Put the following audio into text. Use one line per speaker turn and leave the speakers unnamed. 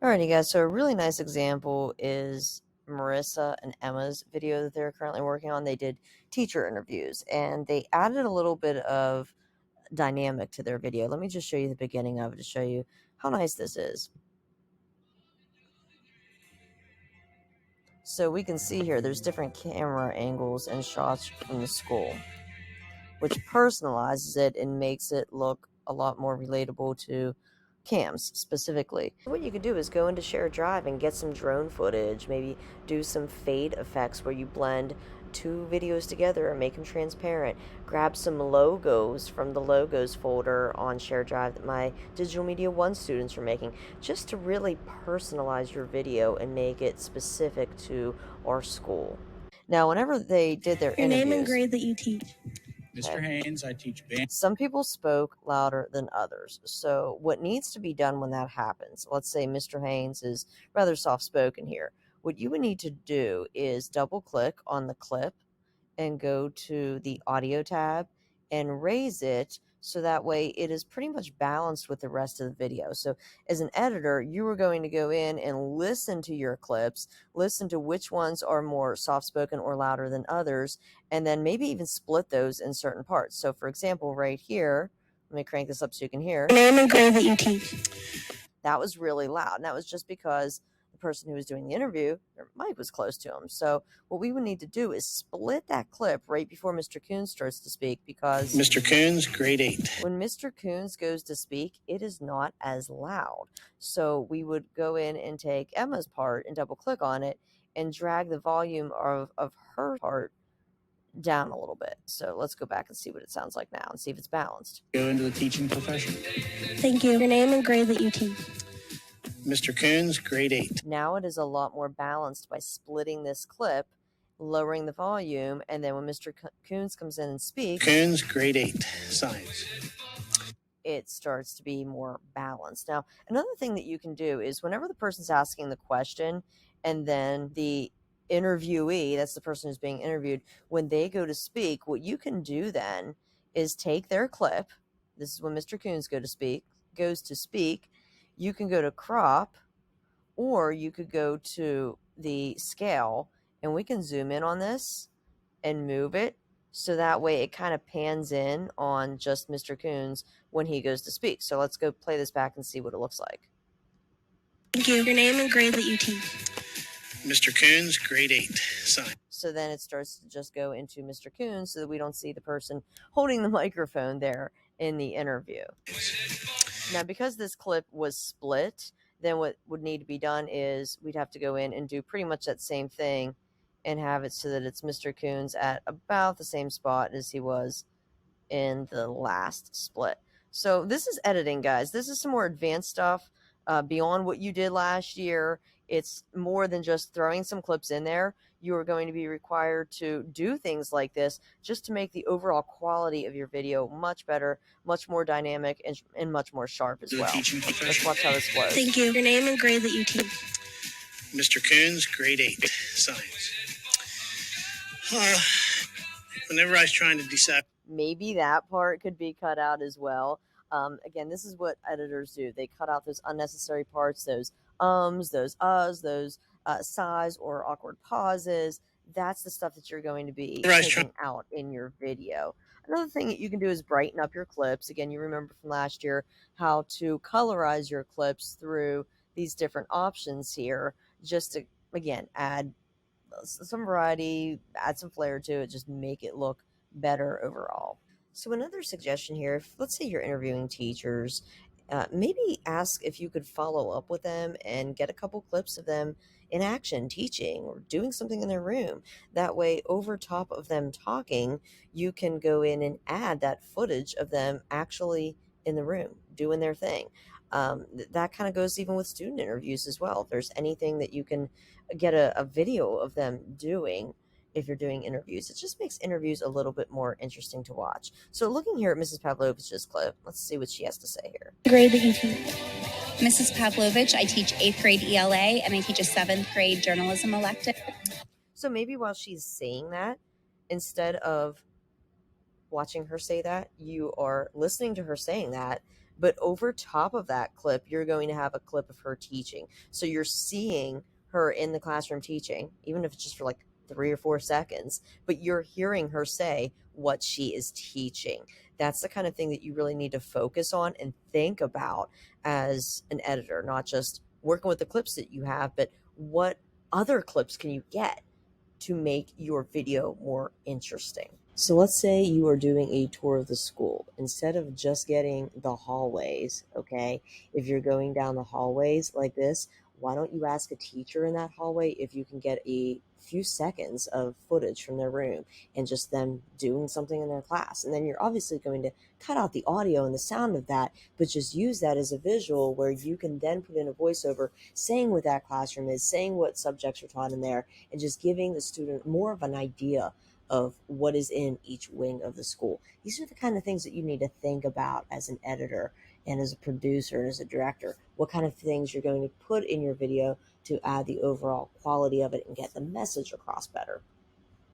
Alrighty, guys. So a really nice example is Marissa and Emma's video that they're currently working on. They did teacher interviews, and they added a little bit of dynamic to their video. Let me just show you the beginning of it to show you how nice this is. So we can see here there's different camera angles and shots from the school, which personalizes it and makes it look a lot more relatable to cams specifically. What you could do is go into Shared Drive and get some drone footage, maybe do some fade effects where you blend two videos together and make them transparent. Grab some logos from the logos folder on Shared Drive that my Digital Media 1 students are making, just to really personalize your video and make it specific to our school. Now, whenever they did their
Your
interviews,
name and grade that you teach.
Mr. Haynes, I teach band.
Some people spoke louder than others. So what needs to be done when that happens, let's say Mr. Haynes is rather soft-spoken here. What you would need to do is double-click on the clip and go to the audio tab and raise it so that way it is pretty much balanced with the rest of the video. So as an editor, you are going to go in and listen to your clips, listen to which ones are more soft-spoken or louder than others, and then maybe even split those in certain parts. So for example, right here, let me crank this up so you can hear.
Your name and grade that you teach.
That was really loud. And that was just because the person who was doing the interview, their mic was close to him. So what we would need to do is split that clip right before Mr. Coons starts to speak, because
Mr. Coons, grade 8.
when Mr. Coons goes to speak, it is not as loud. So we would go in and take Emma's part and double click on it and drag the volume of her part down a little bit. So let's go back and see what it sounds like now and see if it's balanced.
Go into the teaching profession.
Thank you. Your name and grade that you teach.
Mr. Coons, grade 8.
Now it is a lot more balanced by splitting this clip, lowering the volume, and then when Mr. Coons comes in and speaks,
Coons, grade 8, science.
it starts to be more balanced. Now, another thing that you can do is whenever the person's asking the question and then the interviewee, that's the person who's being interviewed, when they go to speak, what you can do then is take their clip. This is when Mr. Coons goes to speak. You can go to crop, or you could go to the scale, and we can zoom in on this and move it so that way it kind of pans in on just Mr. Coons when he goes to speak. So let's go play this back and see what it looks like.
Thank you. Your name and grade that you teach.
Mr. Coons, grade 8, science.
So then it starts to just go into Mr. Coons so that we don't see the person holding the microphone there in the interview. Now, because this clip was split, then what would need to be done is we'd have to go in and do pretty much that same thing and have it so that it's Mr. Coons at about the same spot as he was in the last split. So this is editing, guys. This is some more advanced stuff beyond what you did last year. It's more than just throwing some clips in there. You are going to be required to do things like this just to make the overall quality of your video much better, much more dynamic, and much more sharp as well. Let's watch how this flows.
Thank you. Your name and grade that you teach.
Mr. Coons, grade 8, science. Whenever I was trying to decide.
Maybe that part could be cut out as well. Again, this is what editors do. They cut out those unnecessary parts, those those those sighs or awkward pauses. That's the stuff that you're going to be taking out in your video. Another thing that you can do is brighten up your clips. Again, you remember from last year how to colorize your clips through these different options here, just to, again, add some variety, add some flair to it, just make it look better overall. So another suggestion here, if let's say you're interviewing teachers, maybe ask if you could follow up with them and get a couple clips of them in action teaching or doing something in their room. That way, over top of them talking, you can go in and add that footage of them actually in the room doing their thing. That kind of goes even with student interviews as well. If there's anything that you can get a video of them doing if you're doing interviews, it just makes interviews a little bit more interesting to watch. So looking here at Mrs. Pavlovich's clip, let's see what she has to say here.
Grade that you teach.
Mrs. Pavlovich, I teach 8th grade ELA and I teach a 7th grade journalism elective.
So maybe while she's saying that, instead of watching her say that, you are listening to her saying that, But over top of that clip, you're going to have a clip of her teaching. So you're seeing her in the classroom teaching, even if it's just for like 3 or 4 seconds, but you're hearing her say what she is teaching. That's the kind of thing that you really need to focus on and think about as an editor, not just working with the clips that you have, but what other clips can you get to make your video more interesting. So let's say you are doing a tour of the school. Instead of just getting the hallways, okay, if you're going down the hallways like this, why don't you ask a teacher in that hallway if you can get a few seconds of footage from their room and just them doing something in their class? And then you're obviously going to cut out the audio and the sound of that, but just use that as a visual where you can then put in a voiceover saying what that classroom is, saying what subjects are taught in there, and just giving the student more of an idea of what is in each wing of the school. These are the kind of things that you need to think about as an editor and as a producer and as a director. What kind of things you're going to put in your video to add the overall quality of it and get the message across better.